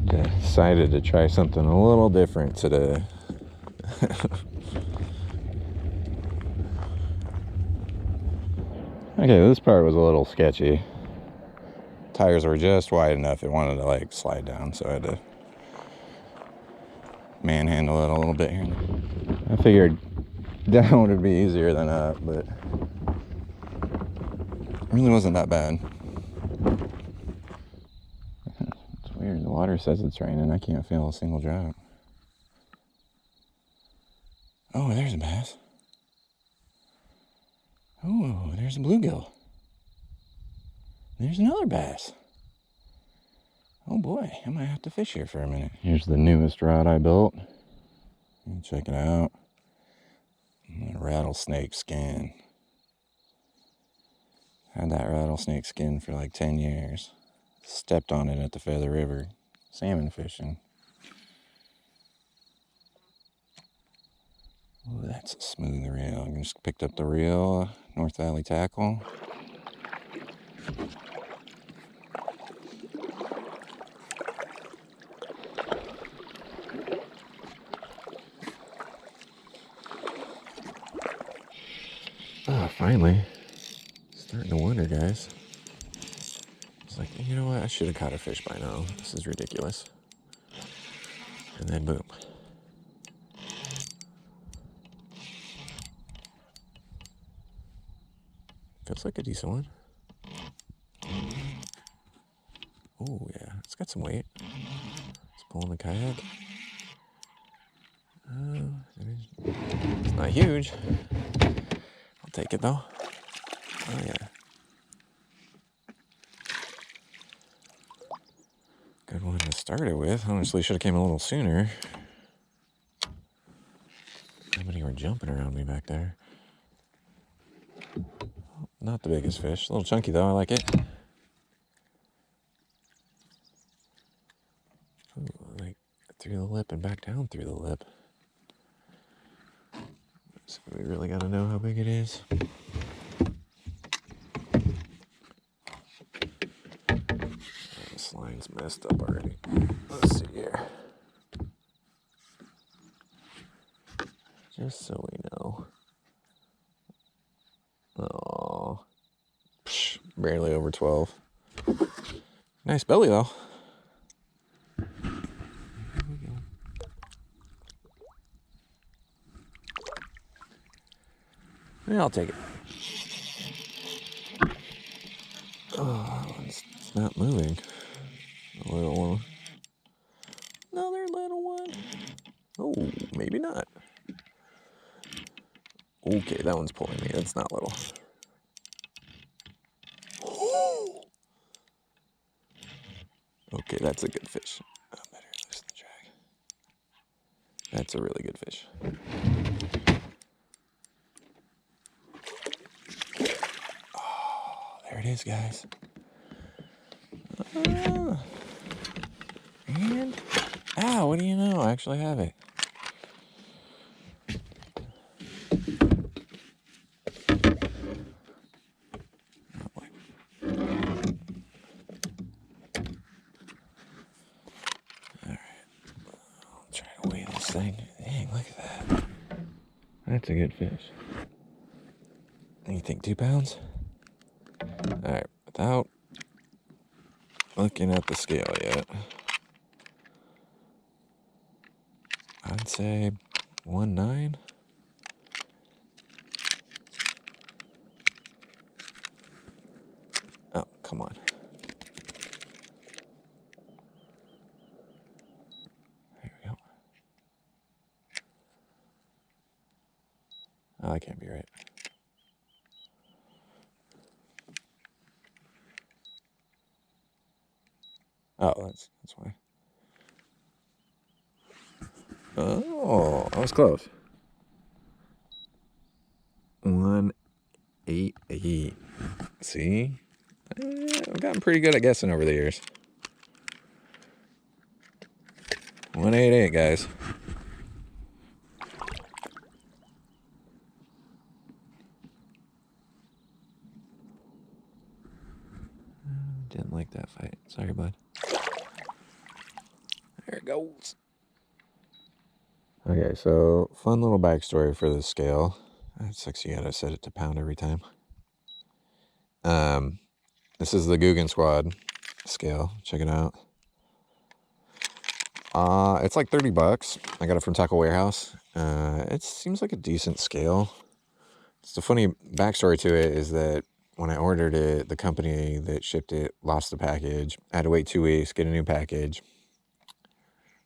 Decided to try something a little different today. Okay, this part was a little sketchy. Tires were just wide enough it wanted to like slide down, so I had to manhandle it a little bit here. I figured down would be easier than up, but it really wasn't that bad. It's weird, the water says it's raining, I can't feel a single drop. Oh, there's a bass. Oh, there's a bluegill. There's another bass. Oh boy, I might have to fish here for a minute. Here's the newest rod I built. Check it out. Rattlesnake skin. Had that rattlesnake skin for like 10 years. Stepped on it at the Feather River, salmon fishing. Oh, that's a smooth reel. I just picked up the reel, North Valley tackle. Oh, finally. Starting to wonder, guys. It's like, you know what? I should have caught a fish by now. This is ridiculous. And then boom. Feels like a decent one. Oh, yeah. It's got some weight. It's pulling the kayak. It's not huge. I'll take it, though. Oh, yeah. Good one to start it with. Honestly, should have came a little sooner. How many were jumping around me back there? Not the biggest fish. A little chunky, though. I like it. Ooh, like through the lip and back down through the lip. So we really got to know how big it is. This line's messed up already. Let's see here. Just so we know. Oh, barely over 12. Nice belly, though. Yeah, I'll take it. Oh, it's not moving. A little one. Another little one. Oh, maybe not. Okay, that one's pulling me. That's not little. Okay, that's a good fish. I better loosen the drag. That's a really good fish. Oh, there it is, guys. And, what do you know? I actually have it. Dang, look at that. That's a good fish. You think 2 pounds? Alright, without looking at the scale yet, I'd say 1.9. Oh, come on. There we go. Oh, that can't be right. Oh, that's why. Oh, I was close. 188. See? I've gotten pretty good at guessing over the years. 188, guys. Didn't like that fight. Sorry, bud. There it goes. Okay, so fun little backstory for this scale. It sucks you gotta set it to pound every time. This is the Guggen Squad scale. Check it out. It's like $30. I got it from Taco Warehouse. It seems like a decent scale. The funny backstory to it is that when I ordered it, the company that shipped it lost the package. I had to wait 2 weeks, get a new package,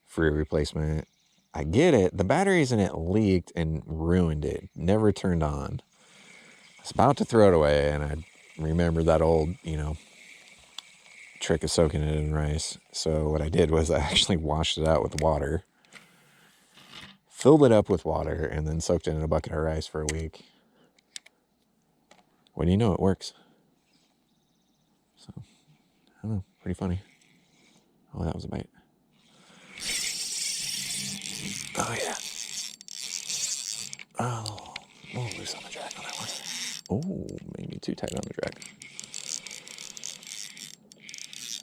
free replacement. I get it. The batteries in it leaked and ruined it. Never turned on. I was about to throw it away, and I remembered that old, trick of soaking it in rice. So what I did was I actually washed it out with water, filled it up with water, and then soaked it in a bucket of rice for a week. What do you know? It works. So, I don't know. Pretty funny. Oh, that was a bite. Oh, yeah. Oh, a little loose on the drag on that one. Oh, maybe too tight on the drag.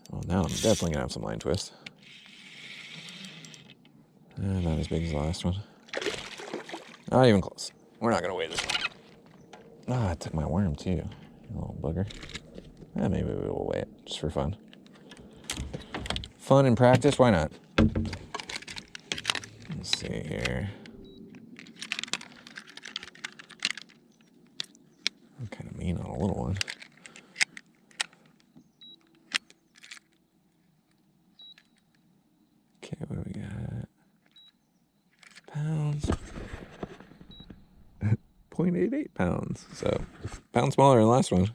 Well, now I'm definitely going to have some line twist. Not as big as the last one. Not even close. We're not going to weigh this one. Ah, I took my worm too. You little bugger. Maybe we will weigh it just for fun. Fun and practice, why not? Let's see here. I'm kind of mean on a little one. Okay, what do we got? Pounds. 0.88 pounds. So, a pound smaller than the last one.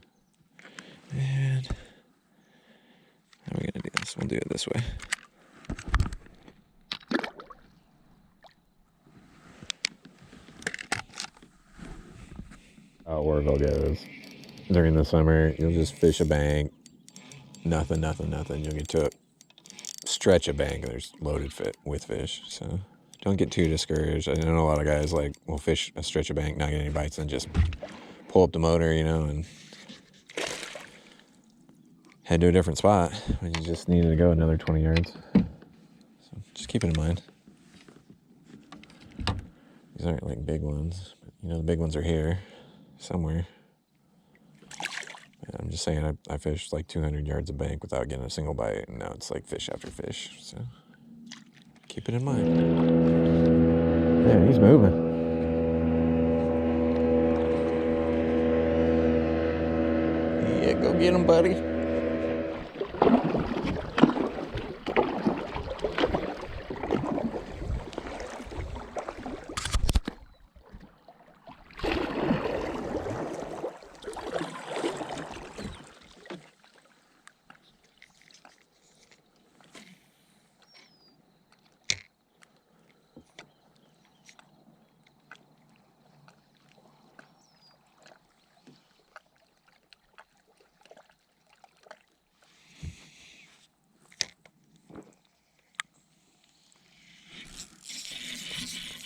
And how are we going to do this? We'll do it this way. How Orville goes. During the summer, you'll just fish a bank. Nothing. You'll get to stretch a bank, and there's loaded with fish. So don't get too discouraged. I know a lot of guys will fish a stretch a bank, not get any bites, and just pull up the motor, and head to a different spot when you just needed to go another 20 yards. So just keep it in mind. These aren't like big ones, but the big ones are here somewhere. I'm just saying, I fished like 200 yards of bank without getting a single bite, and now it's like fish after fish. So keep it in mind. Yeah, he's moving. Yeah, go get him, buddy.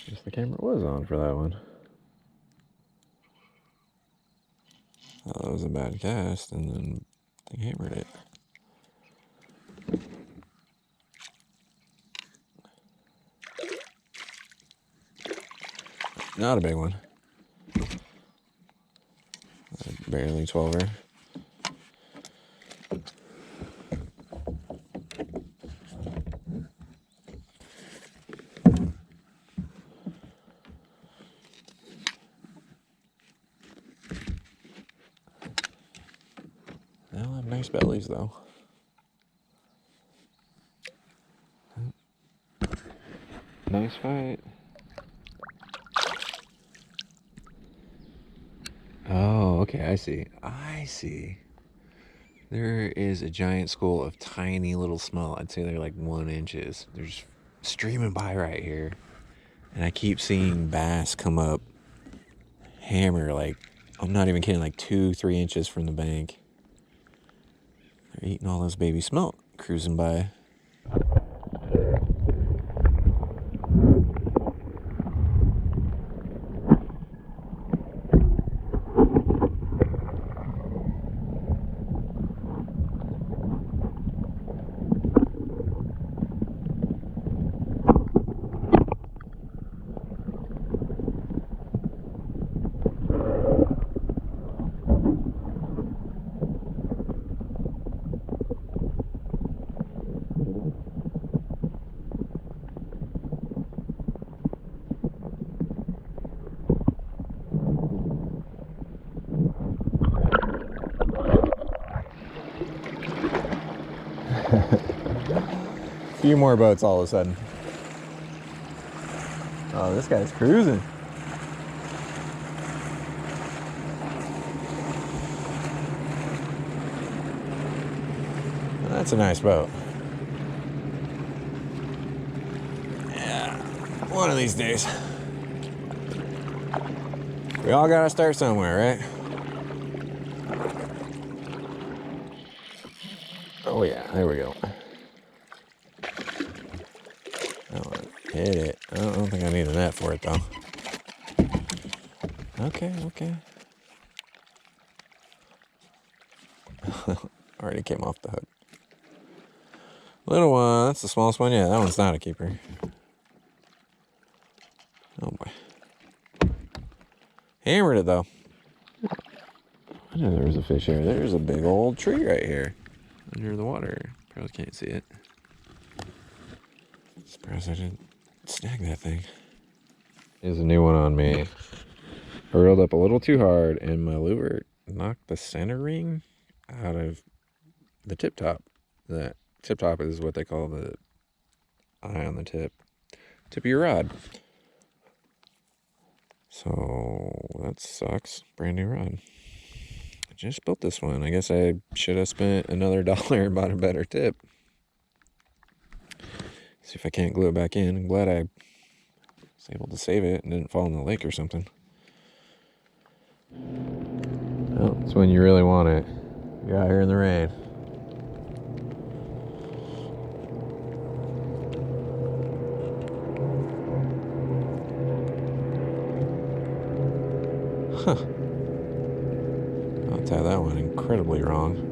Guess the camera was on for that one. Oh, that was a bad cast, and then they hammered it. Not a big one. Barely 12er. They'll have nice bellies, though. Nice fight. Oh, okay, I see. There is a giant school of tiny little small. I'd say they're like 1 inches. They're just streaming by right here. And I keep seeing bass come up, hammer, like, I'm not even kidding, like 2-3 inches from the bank. They're eating all those baby smelt cruising by. A few more boats all of a sudden. Oh, this guy's cruising. That's a nice boat. Yeah, one of these days. We all gotta start somewhere, right? Oh yeah, there we go. Oh, hit it. I don't think I need a net for it though. Okay. Already came off the hook. Little one, that's the smallest one. Yeah, that one's not a keeper. Oh boy. Hammered it though. I knew there was a fish here. There's a big old tree right here. Under the water. Probably can't see it. Surprised I didn't snag that thing. Here's a new one on me. I reeled up a little too hard and my lure knocked the center ring out of the tip top. The tip top is what they call the eye on the tip of your rod. So that sucks. Brand new rod. I just built this one. I guess I should have spent another $1 and bought a better tip. See if I can't glue it back in. I'm glad I was able to save it and didn't fall in the lake or something. Well, it's when you really want it. You're out here in the rain. Huh. I'll tie that one incredibly wrong.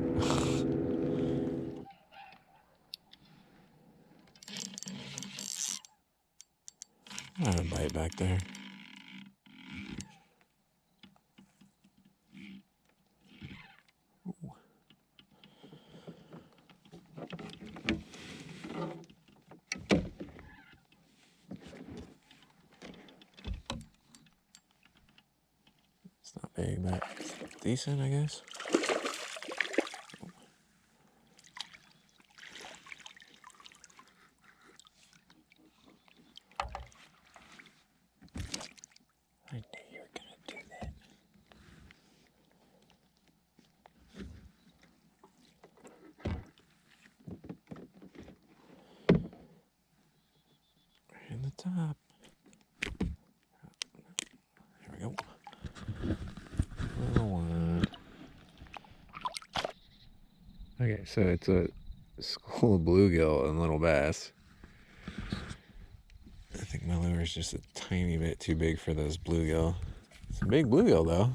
I had a bite back there. Ooh. It's not big, but it's decent, I guess. I knew you were gonna do that. Right in the top. There we go. Little one. Okay, so it's a school of bluegill and little bass. I think my lure is just a tiny bit too big for those bluegill. It's a big bluegill though.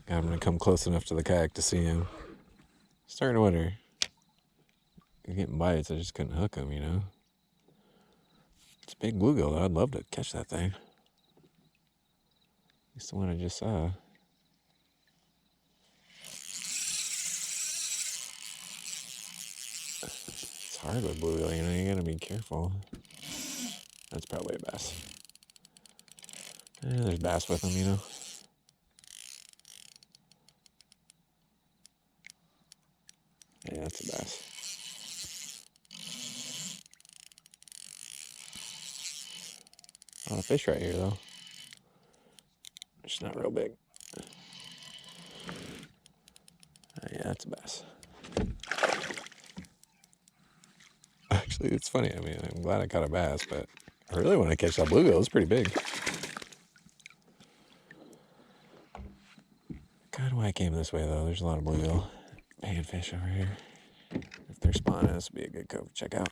I'm gonna come close enough to the kayak to see him. Starting to wonder. He's getting bites, I just couldn't hook him, you know. It's a big bluegill though. I'd love to catch that thing. It's the one I just saw. It's hard with bluegill, you know, you gotta be careful. That's probably a bass. There's bass with them, you know. Yeah, that's a bass. A lot of fish right here, though. It's not real big. Yeah, that's a bass. Actually, it's funny. I mean, I'm glad I caught a bass, but I really want to catch that bluegill. It's pretty big. Kind of why I came this way, though. There's a lot of bluegill panfish over here. If they're spawning, this would be a good cove to check out.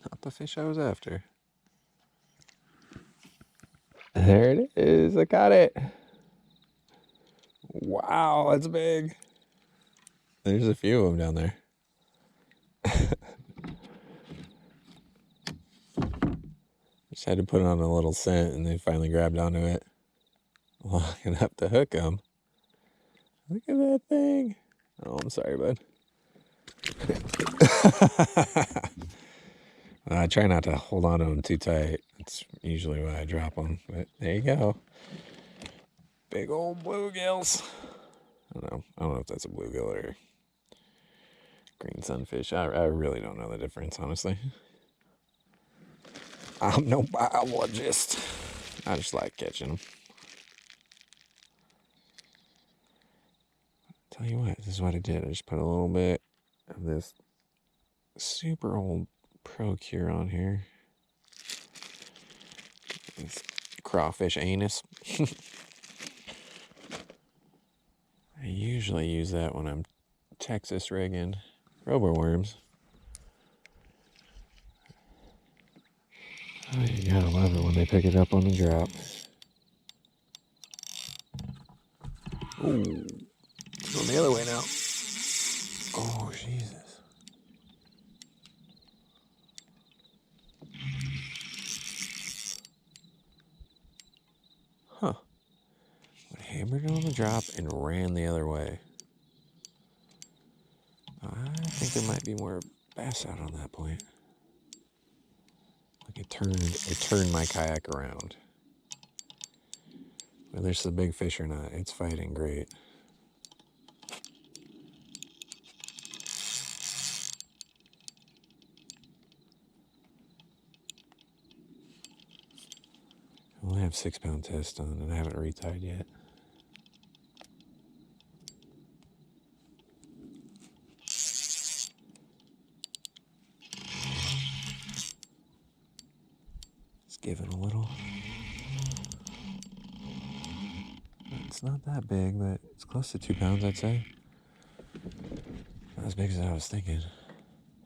Not the fish I was after. There it is. I got it. Wow, that's big. There's a few of them down there. Just had to put it on a little scent and they finally grabbed onto it long enough to hook them. Look at that thing. Oh, I'm sorry, bud. I try not to hold on to them too tight. That's usually why I drop them, but there you go. Big old bluegills. I don't know if that's a bluegill or green sunfish. I really don't know the difference, honestly. I'm no biologist. I just like catching them. Tell you what, this is what I did. I just put a little bit of this super old Procure on here. It's crawfish anus. I usually use that when I'm Texas rigging roboworms. Oh, you gotta love it when they pick it up on the drop. Ooh, it's going the other way now. Oh, Jesus. Huh. I hammered it on the drop and ran the other way. I think there might be more bass out on that point. Like it turned my kayak around. Whether it's the big fish or not, it's fighting great. I only have 6 pound test on and I haven't retied yet. Just giving a little. It's not that big, but it's close to 2 pounds, I'd say. Not as big as I was thinking.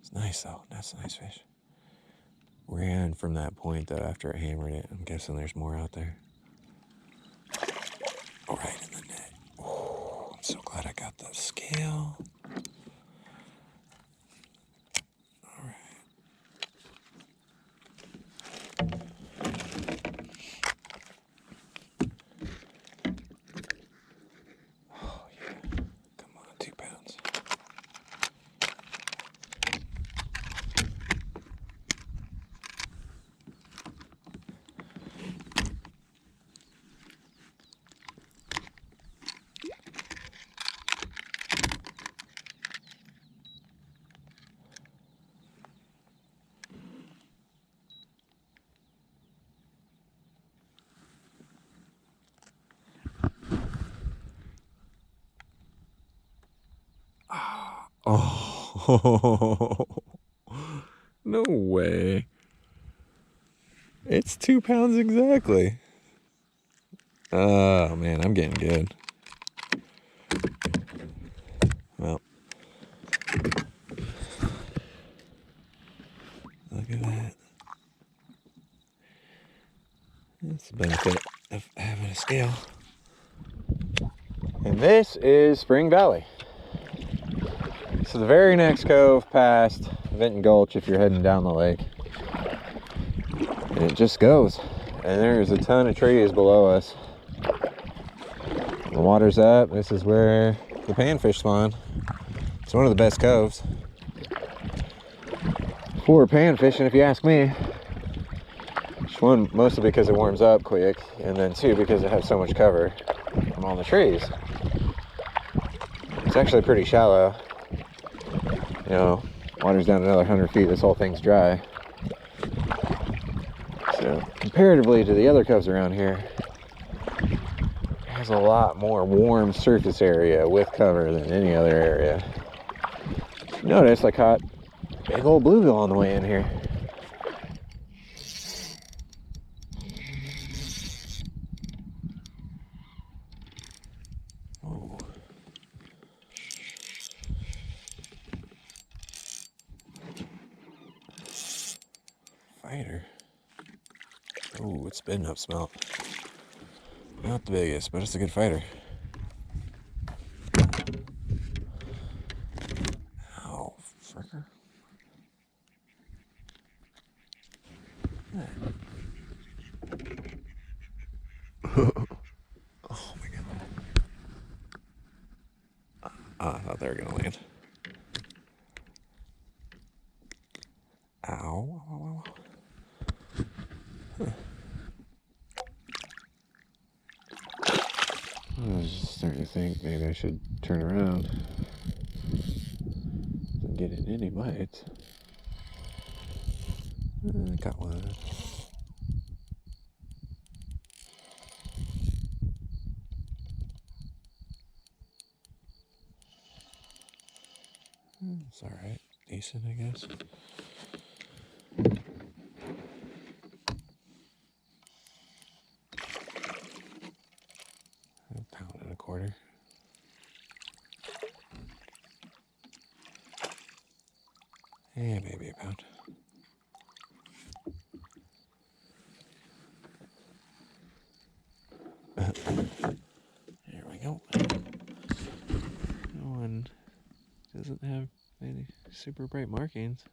It's nice though. That's a nice fish. Ran from that point though after I hammered it. I'm guessing there's more out there. Oh, right in the net. Oh, I'm so glad I got the scale. All right. Oh yeah. Come on, 2 pounds. Oh, no way. It's 2 pounds exactly. Oh, man, I'm getting good. Well, look at that. That's the benefit of having a scale. And this is Spring Valley. So the very next cove past Vinton Gulch, if you're heading down the lake, and it just goes. And there's a ton of trees below us. The water's up. This is where the panfish spawn. It's one of the best coves for panfishing, if you ask me. One, mostly because it warms up quick, and then two, because it has so much cover from all the trees. It's actually pretty shallow. You know, water's down another 100 feet, this whole thing's dry. So, comparatively to the other coves around here, it has a lot more warm surface area with cover than any other area. Notice I caught a big old bluegill on the way in here. Oh. Fighter. Oh, it's been up smelt. Not the biggest, but it's a good fighter. Oh, fricker. Oh my god. I thought they were gonna land. Ow. Ow. Huh. starting to think maybe I should turn around and get in any bites. Got one. It's alright. Decent, I guess. £1.25. Yeah, maybe a pound. Here we go. No one doesn't have any super bright markings.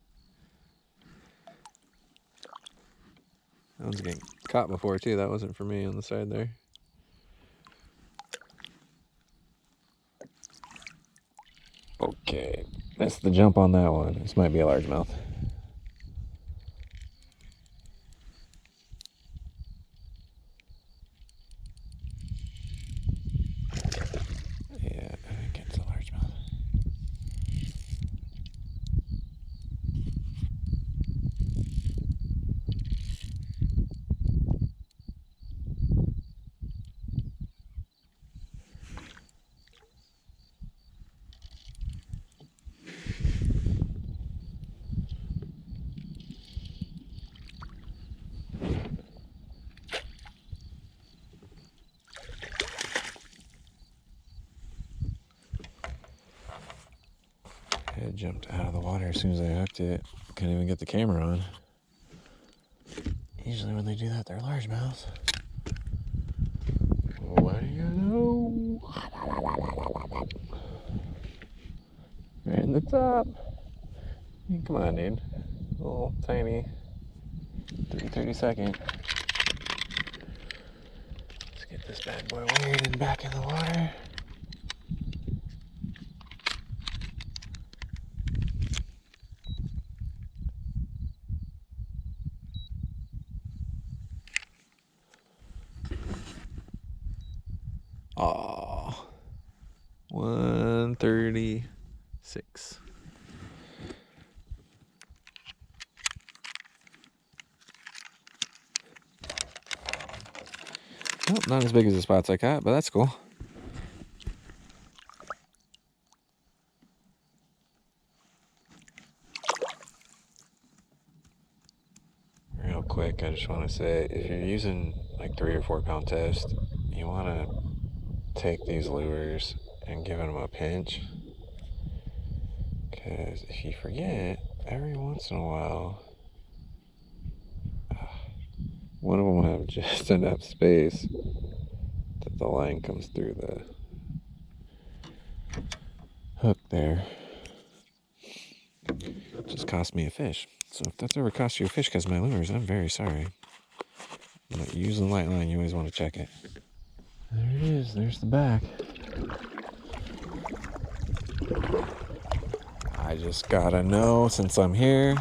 That one's getting caught before too. That wasn't for me on the side there. Okay, that's the jump on that one. This might be a largemouth. Yeah, I think it's a largemouth. It jumped out of the water as soon as I hooked it. Couldn't even get the camera on. Usually when they do that, they're largemouths. What do you know? Right in the top. Come on, dude. Little tiny 32nd. Let's get this bad boy weird and back in the water. Aw, 136. Well, not as big as the spots I caught, but that's cool. Real quick, I just want to say, if you're using like 3 or 4 pound test, you want to take these lures and give them a pinch, because if you forget, every once in a while one of them will have just enough space that the line comes through the hook there. It just cost me a fish. So if that's ever cost you a fish because of my lures, I'm very sorry. But using the light line, you always want to check it. There it is. There's the back. I just gotta know, since I'm here,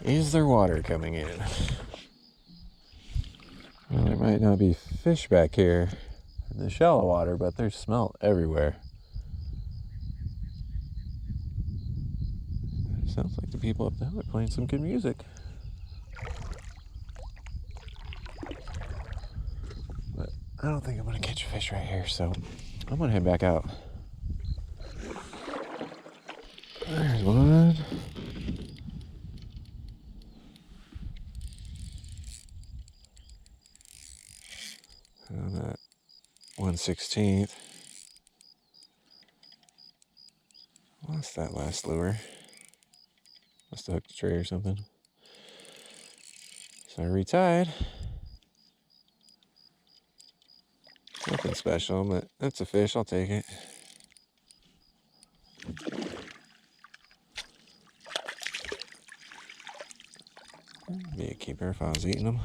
is there water coming in? Well, there might not be fish back here in the shallow water, but there's smelt everywhere. It sounds like the people up the hill are playing some good music. But I don't think I'm gonna catch a fish right here, so I'm gonna head back out. There's one. On that 1/16. Lost that last lure. Must have hooked a tray or something. So I retied. Nothing special, but that's a fish. I'll take it. Be a keeper if I was eating them.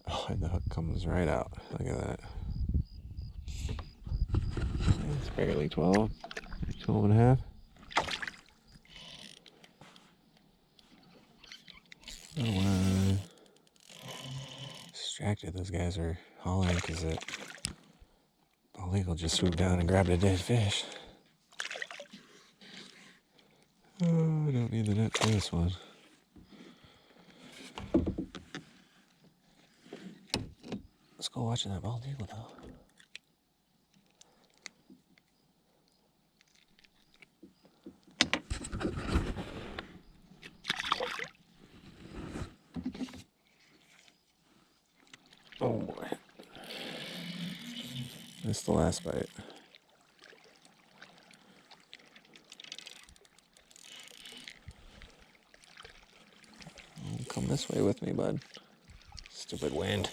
Oh, and the hook comes right out. Look at that. It's barely 12. 12 and a half. Oh, distracted. Those guys are hauling because the illegal just swooped down and grabbed a dead fish. Oh, I don't need the net for this one. Let's go watching that bald eagle though. Oh boy. Missed the last bite. Oh, come this way with me, bud. Stupid wind.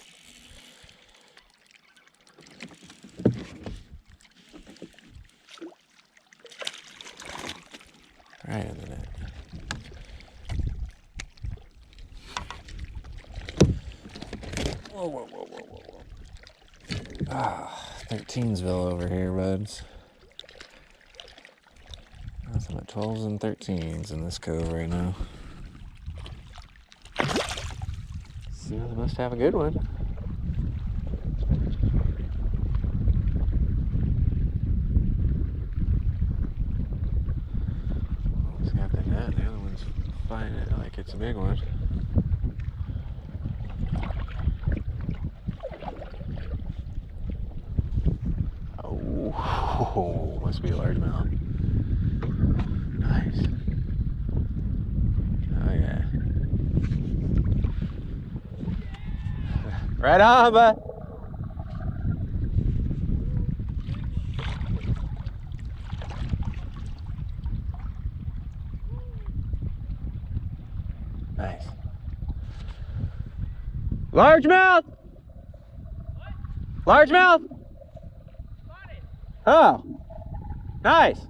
Right in the net. Whoa, whoa, whoa, whoa, whoa, whoa. Ah, 13'sville over here, buds. Nothing but 12s and 13s in this cove right now. So they must have a good one. One's got the net, the other one's fighting it like it's a big one. Oh, must be a largemouth. Nice. Oh yeah. Right on, bud. Nice. Largemouth. Largemouth. Oh, nice.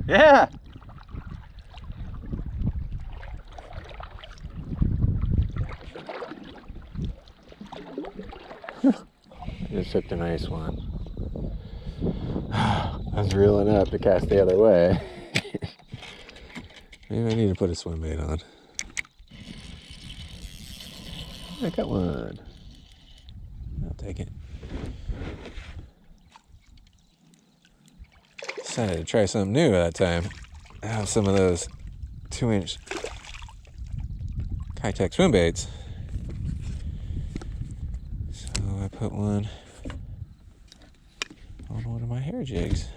Yeah. Just hooked a nice one. I was reeling up to cast the other way. Maybe I need to put a swim bait on. I got one. I'll take it. Decided to try something new that time. I have some of those 2-inch Kayaking swim baits. So I put one on one of my hair jigs.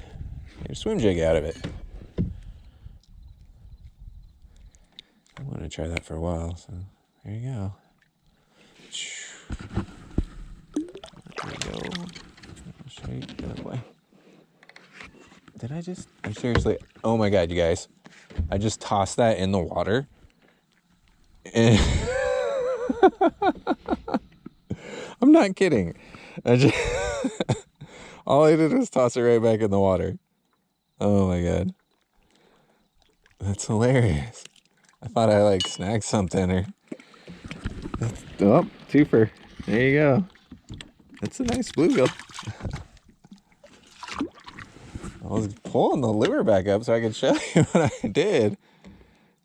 Made a swim jig out of it. I wanted to try that for a while, so there you go. There you go. I'll show you the other way. Did I just? I'm seriously. Oh my god, you guys! I just tossed that in the water, and I'm not kidding. All I did was toss it right back in the water. Oh my god, that's hilarious! I thought I like snagged something or. Oh, twofer. There you go. That's a nice bluegill. I was pulling the lure back up so I could show you what I did.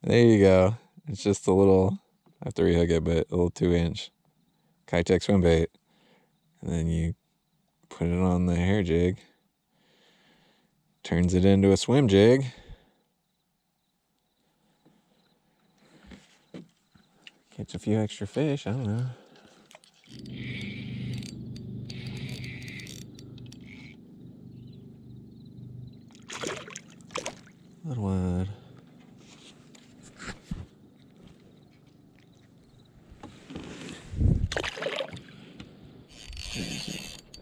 There you go. It's just a little, I have to rehook it, but a little 2-inch Kayaking swim bait. And then you put it on the hair jig. Turns it into a swim jig. Catch a few extra fish, I don't know. Little one.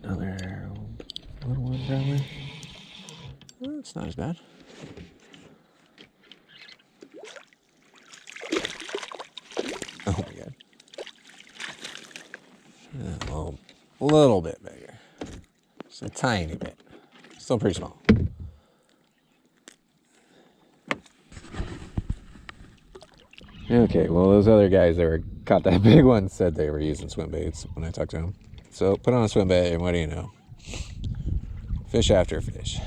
Another little one probably. Oh, it's not as bad. Oh my god. A little bit bigger. Just a tiny bit. Still pretty small. Okay, well, those other guys that caught that big one said they were using swim baits when I talked to them. So put on a swim bait, and what do you know? Fish after fish.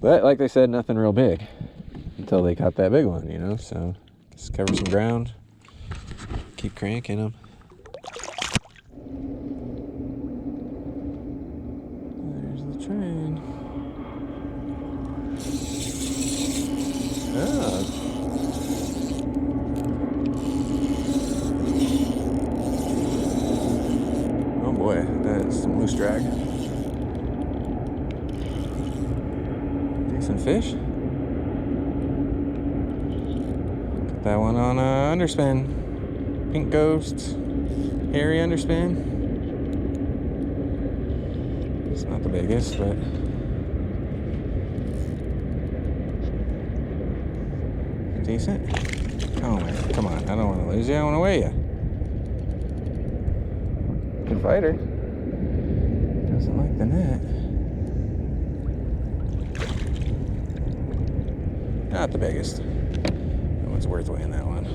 But like they said, nothing real big until they caught that big one, you know? So just cover some ground, keep cranking them. train. Ah. Oh boy, that's some loose drag. Decent fish. Got that one on underspin. Pink Ghost. Hairy underspin. It's not the biggest, but decent. Oh man, come on. I don't want to lose you. I want to weigh you. Good fighter. Doesn't like the net. Not the biggest. That one's worth weighing, that one.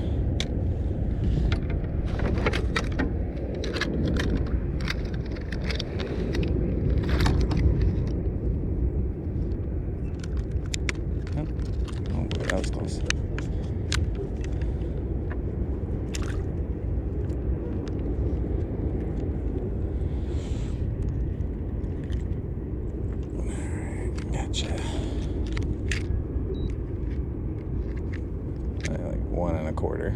Oh boy, that was close. Gotcha. Like 1 1/4.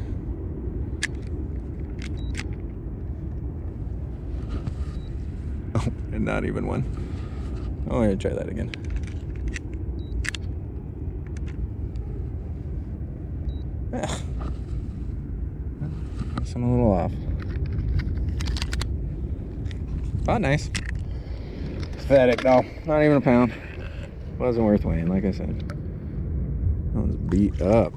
Oh, and not even one. Oh, I'm gonna try that again. Ah. Guess I'm a little off. Oh, nice. It's pathetic though. Not even a pound. Wasn't worth weighing, like I said. That one's beat up.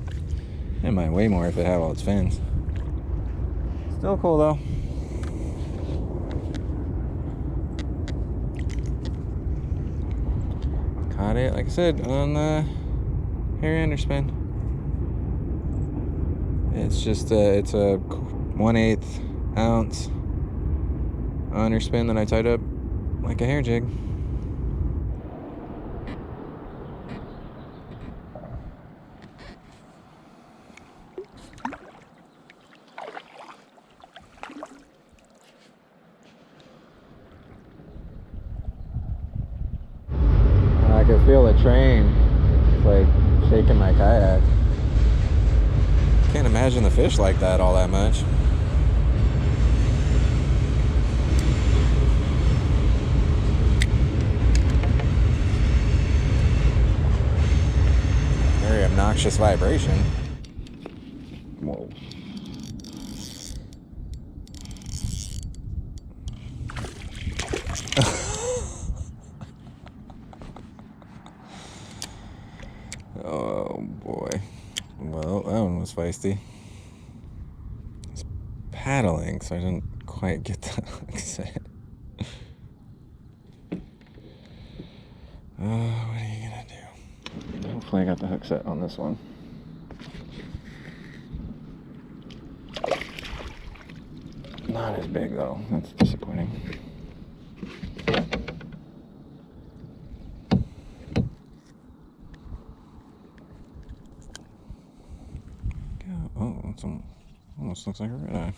It might weigh more if it had all its fins. Still cool though. Caught it, like I said, on the hairy underspin. It's just it's a 1/8 ounce underspin that I tied up like a hair jig. I can feel the train. It's like shaking my kayak. Can't imagine the fish like that all that much. Very obnoxious vibration. Whoa. Oh boy. Well, that one was feisty. It's paddling, so I didn't quite get the hook set. What are you gonna do? Hopefully I got the hook set on this one. Not as big though. That's disappointing. Oh, it's almost looks like a red eye.